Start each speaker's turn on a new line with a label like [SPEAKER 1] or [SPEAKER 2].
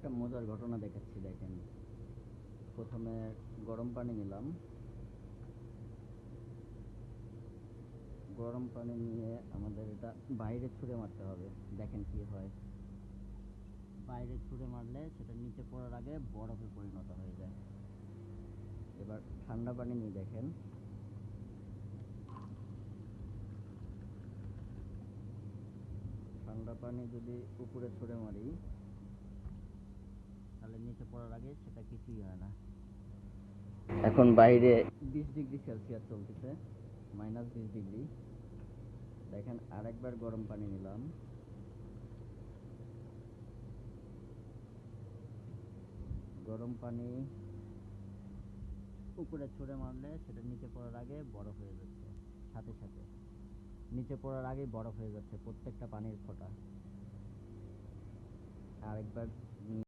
[SPEAKER 1] একটা মজার ঘটনা দেখাচ্ছি দেখেন। প্রথমে গরম পানি নিলাম, গরম পানি নিয়ে আমাদের এটা বাইরে ছুঁড়ে মারতে হবে। দেখেন কি হয়, বাইরে ছুঁড়ে মারলে সেটা নিচে পড়ার আগে বরফে পরিণত হয়ে যায়। এবার ঠান্ডা পানি নিয়ে দেখেন, ঠান্ডা পানি যদি উপরে ছুঁড়ে মারি তাহলে নিচে পড়ার আগে সেটা কিছুই হয় না। এখন বাইরে 20 ডিগ্রি সেলসিয়াস চলতেছে, -20 ডিগ্রি। দেখেন আরেকবার গরম পানি নিলাম, গরম পানি উপরে ছুঁড়ে মারলে সেটা নিচে পড়ার আগে বরফ হয়ে যাচ্ছে, সাথে সাথে নিচে পড়ার আগেই বরফ হয়ে যাচ্ছে প্রত্যেকটা পানির ফোঁটা। আরেকবার